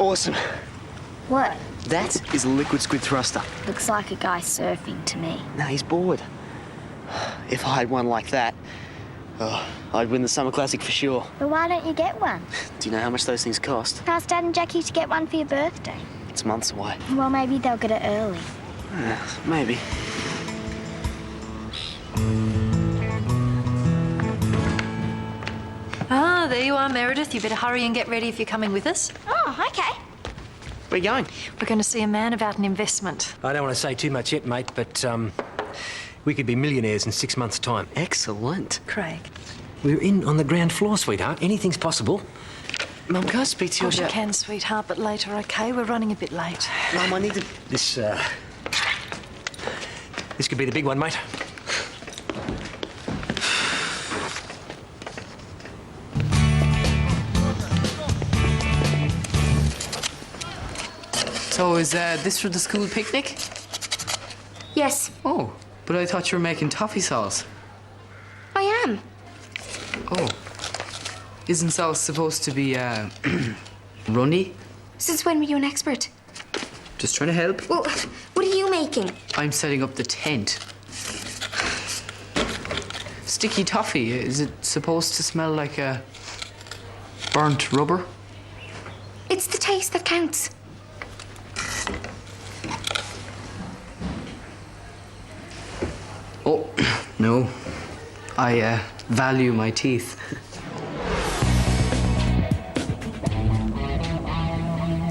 Awesome. What? That is a liquid squid thruster. Looks like a guy surfing to me. No, he's bored. If I had one like that, I'd win the Summer Classic for sure. But why don't you get one? Do you know how much those things cost? Ask Dad and Jackie to get one for your birthday. It's months away. Well, maybe they'll get it early. Maybe. Ah, there you are, Meredith. You better hurry and get ready if you're coming with us. Oh, okay. Where you going? We're going to see a man about an investment. I don't want to say too much yet, mate, but we could be millionaires in 6 months' time. Excellent. Craig. We're in on the ground floor, sweetheart. Anything's possible. Mum, can I speak to you Of course you about... can, sweetheart, but later, OK? We're running a bit late. Mum, I need to... This could be the big one, mate. So is this for the school picnic? Yes, Oh, but I thought you were making toffee sauce. I am. Oh. Isn't sauce supposed to be, runny? Since when were you an expert? Just trying to help. Well, what are you making? I'm setting up the tent. Sticky toffee, is it supposed to smell like burnt rubber? It's the taste that counts. Oh, no. I value my teeth.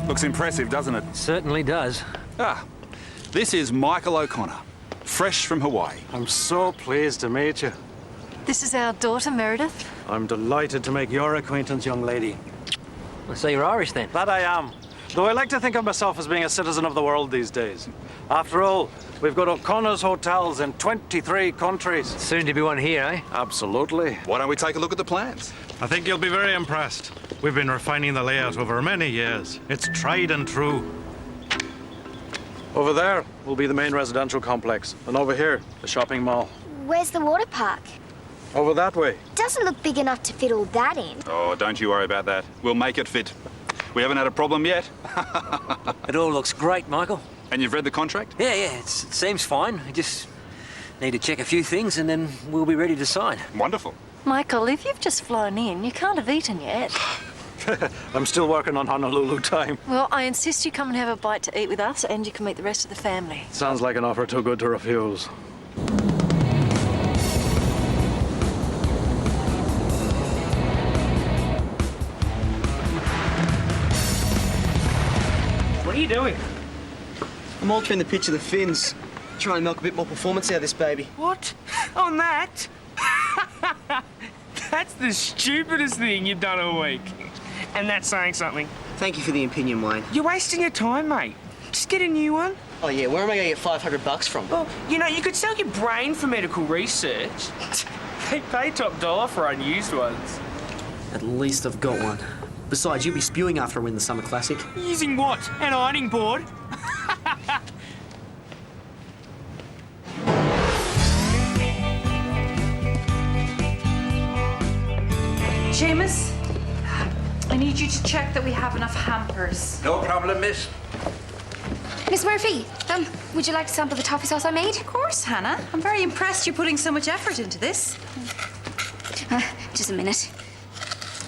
Looks impressive, doesn't it? Certainly does. Ah, this is Michael O'Connor, fresh from Hawaii. I'm so pleased to meet you. This is our daughter, Meredith. I'm delighted to make your acquaintance, young lady. So you're Irish, then? That I am. Though I like to think of myself as being a citizen of the world these days. After all, we've got O'Connor's hotels in 23 countries. Soon to be one here, eh? Absolutely. Why don't we take a look at the plans? I think you'll be very impressed. We've been refining the layout over many years. It's tried and true. Over there will be the main residential complex, and over here, the shopping mall. Where's the water park? Over that way. Doesn't look big enough to fit all that in. Oh, don't you worry about that. We'll make it fit. We haven't had a problem yet. It all looks great, Michael. And you've read the contract? Yeah, it seems fine. We just need to check a few things and then we'll be ready to sign. Wonderful. Michael, if you've just flown in, you can't have eaten yet. I'm still working on Honolulu time. Well, I insist you come and have a bite to eat with us, and you can meet the rest of the family. Sounds like an offer too good to refuse. What are you doing? I'm altering the pitch of the fins. Trying to milk a bit more performance out of this baby. What? On that? That's the stupidest thing you've done all week. And that's saying something. Thank you for the opinion, Wayne. You're wasting your time, mate. Just get a new one. Oh, yeah, where am I going to get $500 from? Well, you know, you could sell your brain for medical research. They pay top dollar for unused ones. At least I've got one. Besides, you'll be spewing after I win the Summer Classic. Using what? An ironing board? Seamus, I need you to check that we have enough hampers. No problem, miss. Miss Murphy, would you like to sample the toffee sauce I made? Of course, Hannah. I'm very impressed you're putting so much effort into this. Just a minute.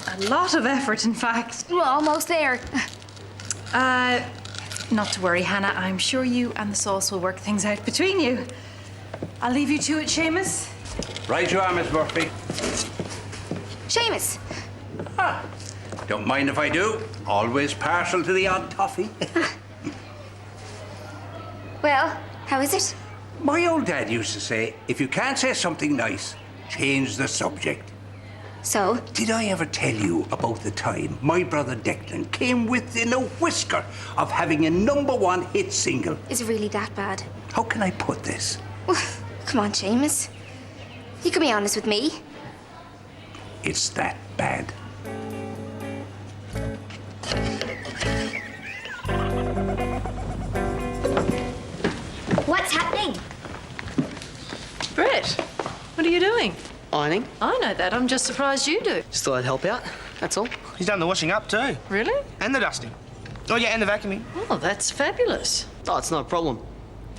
A lot of effort, in fact. We're almost there. Not to worry, Hannah. I'm sure you and the sauce will work things out between you. I'll leave you to it, Seamus. Right you are, Miss Murphy. Seamus. Don't mind if I do. Always partial to the odd toffee. Well, how is it? My old dad used to say, if you can't say something nice, change the subject. So? Did I ever tell you about the time my brother Declan came within a whisker of having a #1 hit single? Is it really that bad? How can I put this? Come on, Seamus. You can be honest with me. It's that bad. What's happening? Brett, what are you doing? Ironing. I know that. I'm just surprised you do. Just thought I'd help out. That's all. He's done the washing up too. Really? And the dusting. Oh, yeah, and the vacuuming. Oh, that's fabulous. Oh, it's not a problem.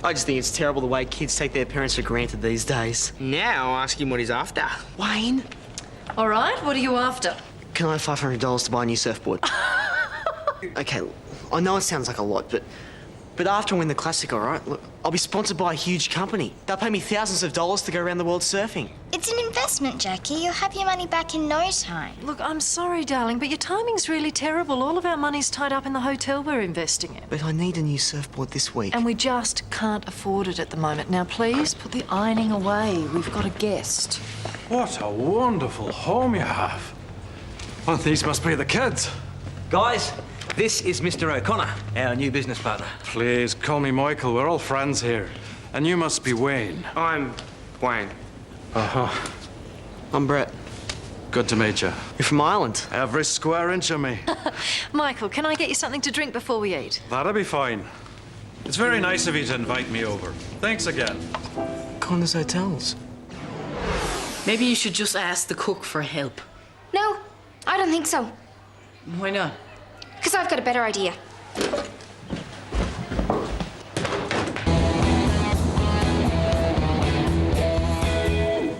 I just think it's terrible the way kids take their parents for granted these days. Now ask him what he's after. Wayne, All right, what are you after? can I have $500 to buy a new surfboard? Okay, I know it sounds like a lot, but after I win the Classic, all right, look, I'll be sponsored by a huge company. They'll pay me thousands of dollars to go around the world surfing. It's an investment, Jackie. You'll have your money back in no time. Look, I'm sorry, darling, but your timing's really terrible. All of our money's tied up in the hotel we're investing in. But I need a new surfboard this week. And we just can't afford it at the moment. Now, please put the ironing away. We've got a guest. What a wonderful home you have. Well, these must be the kids. Guys, this is Mr. O'Connor, our new business partner. Please, call me Michael. We're all friends here. And you must be Wayne. I'm Wayne. Uh-huh. I'm Brett. Good to meet you. You're from Ireland. Every square inch of me. Michael, can I get you something to drink before we eat? That'll be fine. It's very nice of you to invite me over. Thanks again. Connor's Hotels. Maybe you should just ask the cook for help. No, I don't think so. Why not? Because I've got a better idea.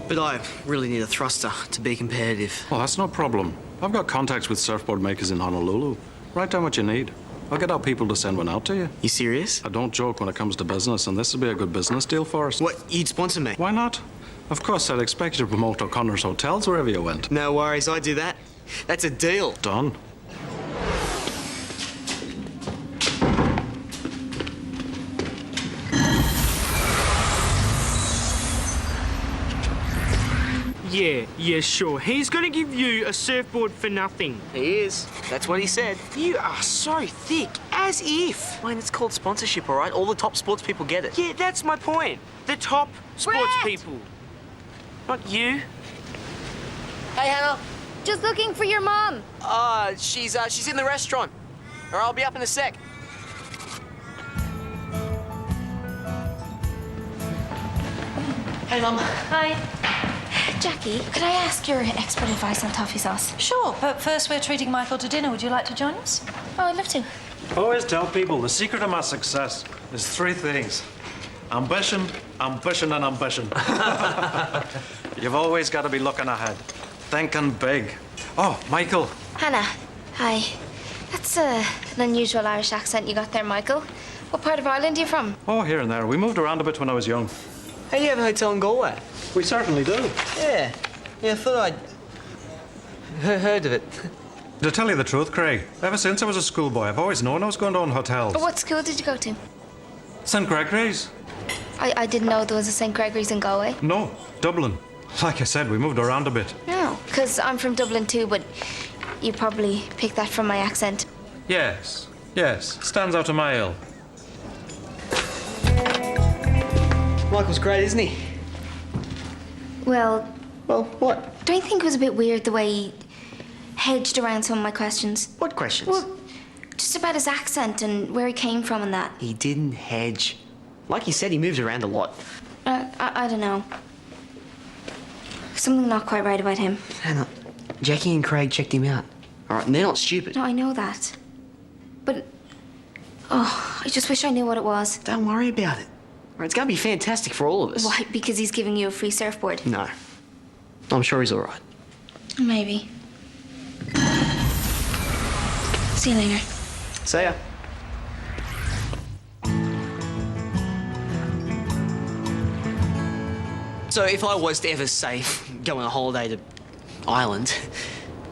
But I really need a thruster to be competitive. Well, that's no problem. I've got contacts with surfboard makers in Honolulu. Write down what you need. I'll get our people to send one out to you. You serious? I don't joke when it comes to business, and this will be a good business deal for us. What, you'd sponsor me? Why not? Of course, I'd expect you to promote O'Connor's Hotels wherever you went. No worries, I do that. That's a deal. Done. Yeah, sure. He's gonna give you a surfboard for nothing. He is. That's what he said. You are so thick, as if. Wayne, it's called sponsorship, all right? All the top sports people get it. Yeah, that's my point. The top sports Brett! people. Not you. Hey, Hannah. Just looking for your mom. She's in the restaurant. Or I'll be up in a sec. Hey, Mum. Hi. Jackie, could I ask your expert advice on toffee sauce? Sure, but first we're treating Michael to dinner. Would you like to join us? Oh, I'd love to. Always tell people the secret of my success is 3 things. Ambition, ambition, and ambition. You've always got to be looking ahead, thinking big. Oh, Michael. Hannah, hi. That's an unusual Irish accent you got there, Michael. What part of Ireland are you from? Oh, here and there. We moved around a bit when I was young. Hey, do you have a hotel in Galway? We certainly do. Yeah. Yeah, I thought I'd heard of it. To tell you the truth, Craig, ever since I was a schoolboy, I've always known I was going to own hotels. What school did you go to? St. Gregory's? I didn't know there was a St. Gregory's in Galway. No, Dublin. Like I said, we moved around a bit. No, because I'm from Dublin too, but you probably picked that from my accent. Yes, stands out a mile. Michael's great, isn't he? Well, What? don't you think it was a bit weird the way he hedged around some of my questions? What questions? Well, just about his accent and where he came from and that. He didn't hedge. Like he said, he moved around a lot. I don't know. Something not quite right about him. Hannah, Jackie and Craig checked him out. All right, and they're not stupid. No, I know that. But, I just wish I knew what it was. Don't worry about it. All right, it's going to be fantastic for all of us. Why? Because he's giving you a free surfboard? No. I'm sure he's all right. Maybe. See you later. See ya. So if I was to ever, say, go on a holiday to Ireland,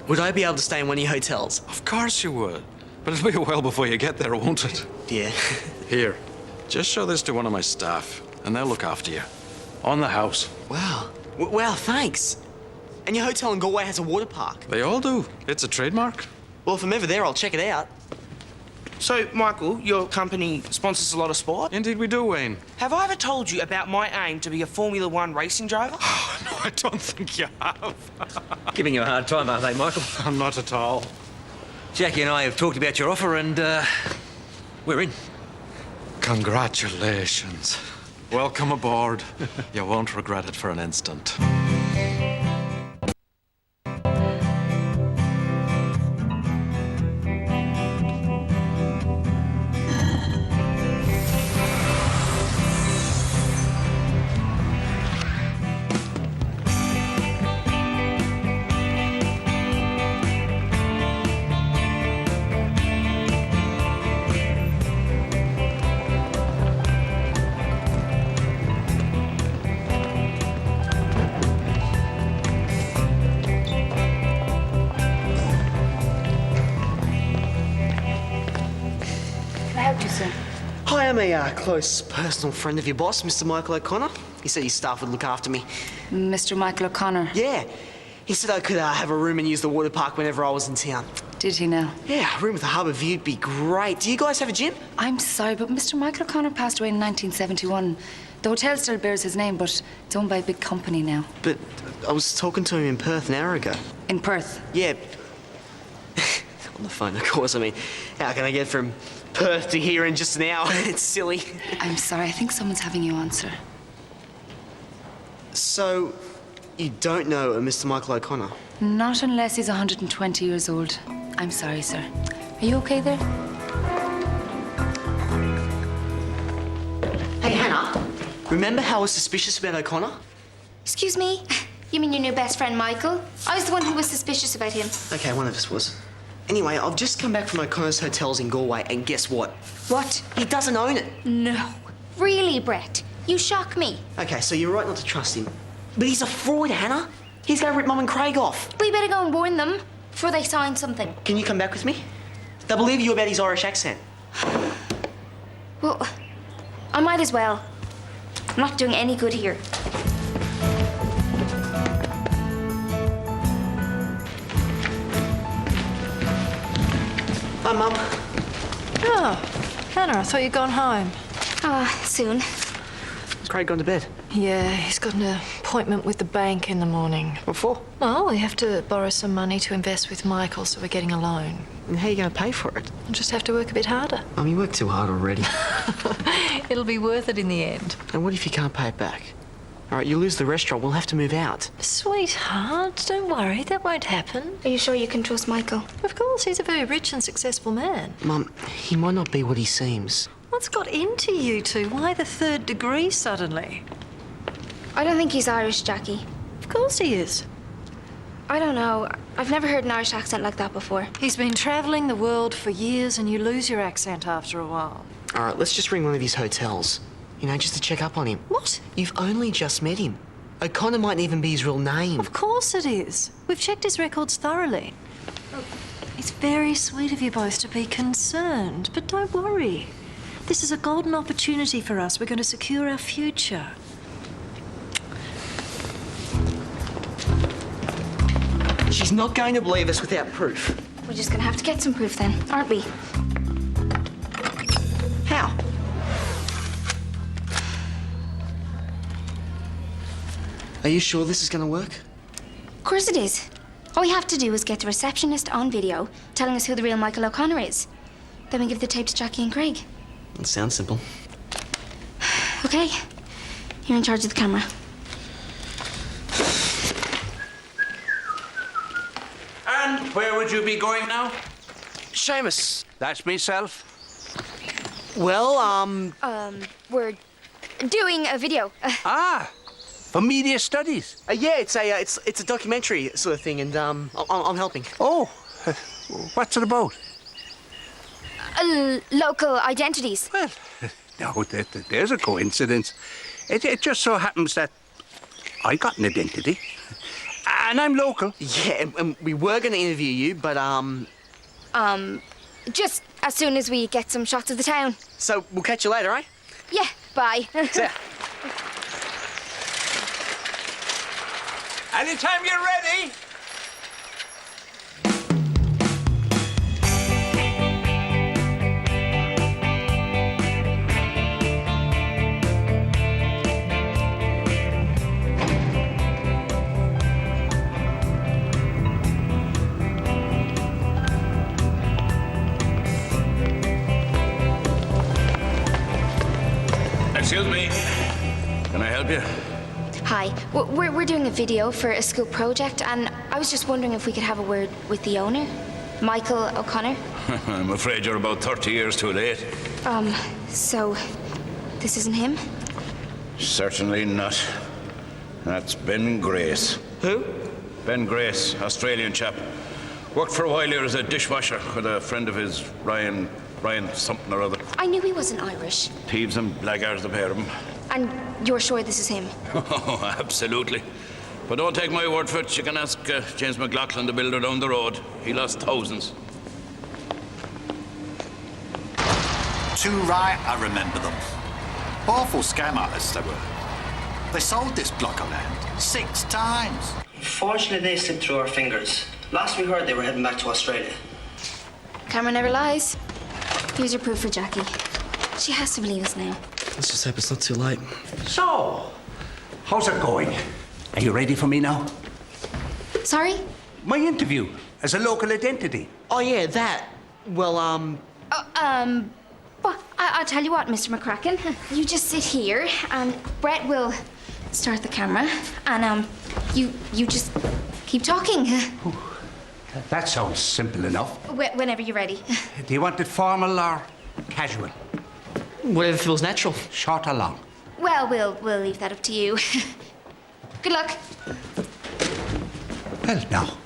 would I be able to stay in one of your hotels? Of course you would. But it'll be a while before you get there, won't it? Yeah. Here, just show this to one of my staff, and they'll look after you. On the house. Wow. Wow, thanks. And your hotel in Galway has a water park. They all do. It's a trademark. Well, if I'm ever there, I'll check it out. So, Michael, your company sponsors a lot of sport. Indeed we do, Wayne. Have I ever told you about my aim to be a Formula One racing driver? Oh, no, I don't think you have. Giving you a hard time, aren't they, Michael? I'm not at all. Jackie and I have talked about your offer and, we're in. Congratulations. Welcome aboard. You won't regret it for an instant. I'm a close personal friend of your boss, Mr. Michael O'Connor. He said his staff would look after me. Mr. Michael O'Connor. Yeah. He said I could have a room and use the water park whenever I was in town. Did he now? Yeah, a room with a harbour view'd be great. Do you guys have a gym? I'm sorry, but Mr. Michael O'Connor passed away in 1971. The hotel still bears his name, but it's owned by a big company now. But I was talking to him in Perth an hour ago. In Perth? Yeah. On the phone, of course. I mean, how can I get from Perth to here in just an hour? It's silly. I'm sorry, I think someone's having you on, sir. So, you don't know a Mr. Michael O'Connor? Not unless he's 120 years old. I'm sorry, sir. Are you okay there? Hey, Hannah. Remember how I was suspicious about O'Connor? Excuse me? You mean your new best friend, Michael? I was the one who was suspicious about him. Okay, one of us was. Anyway, I've just come back from O'Connor's hotels in Galway, and guess what? What? He doesn't own it. No. Really, Brett? You shock me. Okay, so you're right not to trust him. But he's a fraud, Hannah. He's going to rip Mum and Craig off. We better go and warn them before they sign something. Can you come back with me? They'll believe you about his Irish accent. Well, I might as well. I'm not doing any good here. Hi, Mum. Oh, Hannah, I thought you'd gone home. Soon. Has Craig gone to bed? Yeah, he's got an appointment with the bank in the morning. What for? Well, we have to borrow some money to invest with Michael, so we're getting a loan. And how are you going to pay for it? We'll just have to work a bit harder. Mum, you work too hard already. It'll be worth it in the end. And what if you can't pay it back? All right, you lose the restaurant, we'll have to move out. Sweetheart, don't worry, that won't happen. Are you sure you can trust Michael? Of course, he's a very rich and successful man. Mum, he might not be what he seems. What's got into you two? Why the third degree suddenly? I don't think he's Irish, Jackie. Of course he is. I don't know. I've never heard an Irish accent like that before. He's been travelling the world for years and you lose your accent after a while. All right, let's just ring one of his hotels. You know, just to check up on him. What? You've only just met him. O'Connor mightn't even be his real name. Of course it is. We've checked his records thoroughly. It's very sweet of you both to be concerned, but don't worry. This is a golden opportunity for us. We're going to secure our future. She's not going to believe us without proof. We're just gonna have to get some proof then, aren't we? How? Are you sure this is going to work? Of course it is. All we have to do is get the receptionist on video telling us who the real Michael O'Connor is. Then we give the tape to Jackie and Craig. It sounds simple. Okay, you're in charge of the camera. And where would you be going now? Seamus. That's myself. Well, We're doing a video. Ah, for media studies. yeah, it's a documentary sort of thing, and I'm helping. Oh, what's it about? Local identities. Well, no, there's a coincidence. It just so happens that I got an identity, and I'm local. Yeah, and we were going to interview you, but Just as soon as we get some shots of the town. so we'll catch you later, right? Yeah, bye. See ya. Anytime you're ready. Excuse me. Can I help you? Hi, we're doing a video for a school project, and I was just wondering if we could have a word with the owner, Michael O'Connor. I'm afraid you're about 30 years too late. So this isn't him? Certainly not. That's Ben Grace. Who? Ben Grace, Australian chap. Worked for a while here as a dishwasher with a friend of his, Ryan something or other. I knew he wasn't Irish. Thieves and blackguards, the pair of them. And you're sure this is him? Oh, absolutely. But don't take my word for it. You can ask James McLaughlin, the builder down the road. He lost thousands. Too right, I remember them. Awful scam artists they were. They sold this block of land 6 times. Fortunately, they slipped through our fingers. Last we heard, they were heading back to Australia. Camera never lies. Here's your proof for Jackie. She has to believe us now. Let's just hope it's not too late. So, how's it going? Are you ready for me now? Sorry? My interview as a local identity. Oh, yeah, that. Well, Well, I'll tell you what, Mr. McCracken. You just sit here, and Brett will start the camera, and you just keep talking. That sounds simple enough. Whenever you're ready. Do you want it formal or casual? Whatever feels natural. Short or long? Well, we'll leave that up to you. Good luck. Well, now,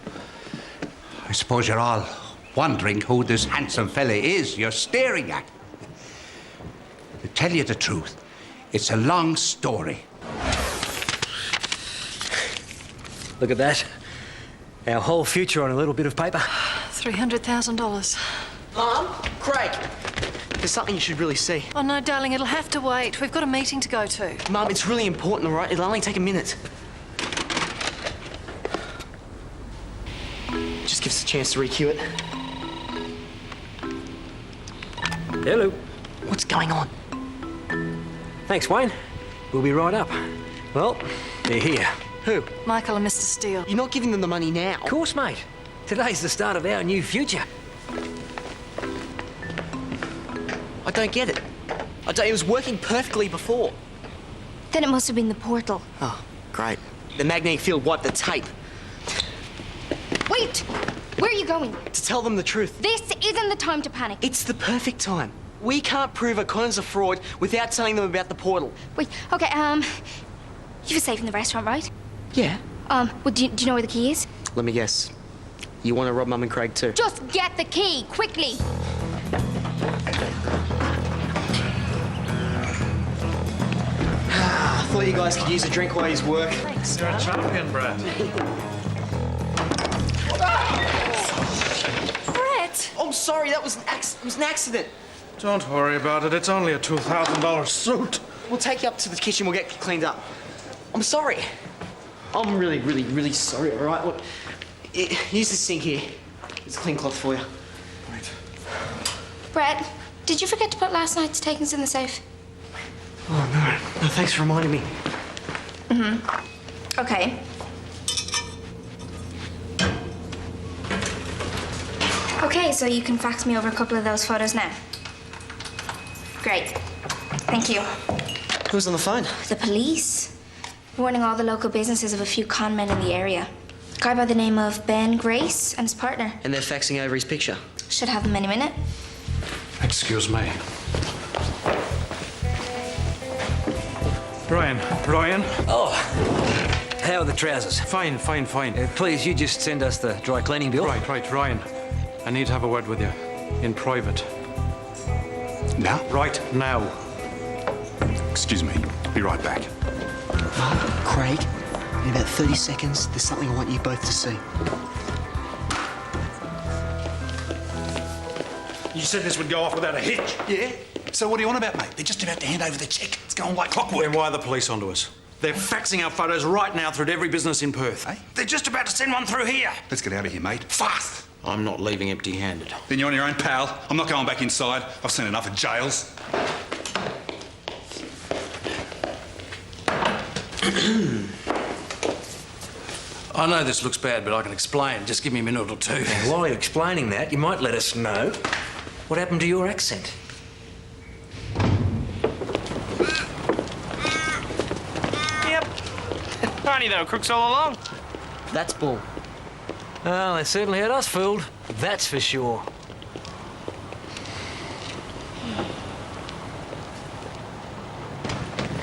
I suppose you're all wondering who this handsome fella is you're staring at. To tell you the truth, it's a long story. Look at that. Our whole future on a little bit of paper. $300,000. Mom? Craig! There's something you should really see. Oh, no, darling, it'll have to wait. We've got a meeting to go to. Mum, it's really important, all right? It'll only take a minute. Just give us a chance to recue it. Hello. What's going on? Thanks, Wayne. We'll be right up. Well, they're here. Who? Michael and Mr. Steele. You're not giving them the money now. Of course, mate. Today's the start of our new future. I don't get it. It was working perfectly before. Then it must have been the portal. Oh, great. The magnetic field wiped the tape. Wait! Where are you going? To tell them the truth. This isn't the time to panic. It's the perfect time. We can't prove O'Connor's a fraud without telling them about the portal. Wait, okay, you have a safe in the restaurant, right? Yeah. Well, do you know where the key is? Let me guess. You want to rob Mum and Craig too? Just get the key, quickly! I thought you guys could use a drink while he's work. Thanks, You're a champion, Brett. Brett! Oh, sorry, that was an accident. Don't worry about it. It's only a $2,000 suit. We'll take you up to the kitchen. We'll get cleaned up. I'm sorry. I'm really, really, really sorry, all right? Look, use this sink here. It's a clean cloth for you. Right. Brett, did you forget to put last night's takings in the safe? Oh, no. No, thanks for reminding me. Okay. Okay, so you can fax me over a couple of those photos now. Great. Thank you. Who's on the phone? The police. Warning all the local businesses of a few con men in the area. A guy by the name of Ben Grace and his partner. And they're faxing over his picture. Should have them any minute. Excuse me. Brian. Oh, how are the trousers? Fine. Please, you just send us the dry cleaning bill. Right, Ryan. I need to have a word with you. In private. Now? Right now. Excuse me. Be right back. Mum, Craig, in about 30 seconds, there's something I want you both to see. You said this would go off without a hitch. Yeah? So what do you want about, mate? They're just about to hand over the cheque. It's going like clockwork. Then why are the police onto us? They're faxing our photos right now through to every business in Perth. Hey? They're just about to send one through here. Let's get out of here, mate. Fast! I'm not leaving empty-handed. Then you're on your own, pal. I'm not going back inside. I've seen enough of jails. I know this looks bad, but I can explain. Just give me a minute or two. And while you're explaining that, you might let us know what happened to your accent. Yep. Funny though, crooks all along. That's bull. Well, they certainly had us fooled. That's for sure.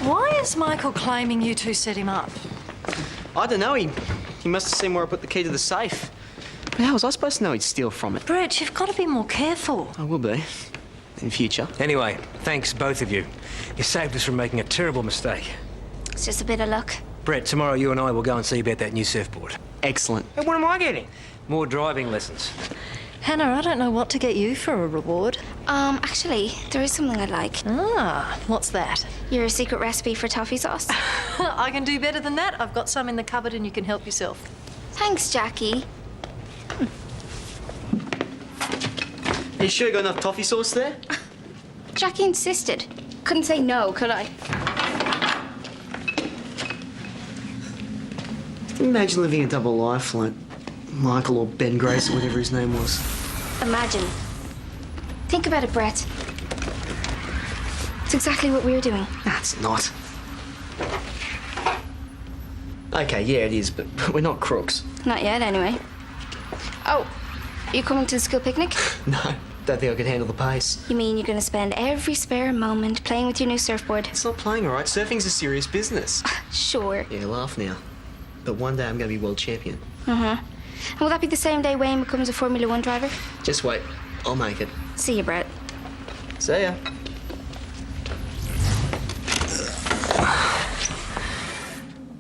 Why is Michael claiming you two set him up? I don't know. He must have seen where I put the key to the safe. But how was I supposed to know he'd steal from it? Brett, you've got to be more careful. I will be. In future. Anyway, thanks, both of you. You saved us from making a terrible mistake. It's just a bit of luck. Brett, tomorrow you and I will go and see about that new surfboard. Excellent. Hey, what am I getting? More driving lessons. Hannah, I don't know what to get you for a reward. Actually, there is something I'd like. Ah, what's that? Your secret recipe for toffee sauce. I can do better than that. I've got some in the cupboard and you can help yourself. Thanks, Jackie. Are you sure you got enough toffee sauce there? Jackie insisted. Couldn't say no, could I? Imagine living a double life like Michael or Ben Grace or whatever his name was. Imagine. Think about it, Brett. It's exactly what we're doing. That's not. Okay, yeah, it is, but we're not crooks. Not yet, anyway. Oh, you coming to the school picnic? No, don't think I could handle the pace. You mean you're going to spend every spare moment playing with your new surfboard? It's not playing, all right? Surfing's a serious business. Sure. Yeah, laugh now. But one day I'm going to be world champion. And will that be the same day Wayne becomes a Formula One driver? Just wait. I'll make it. See you, Brett. See ya.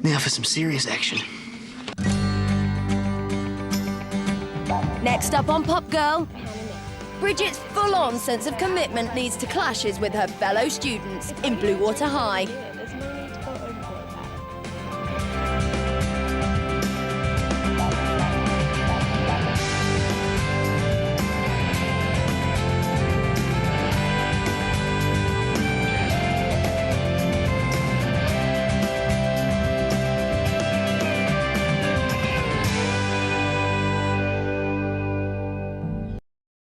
Now for some serious action. Next up on Pop Girl, Bridget's full-on sense of commitment leads to clashes with her fellow students in Blue Water High.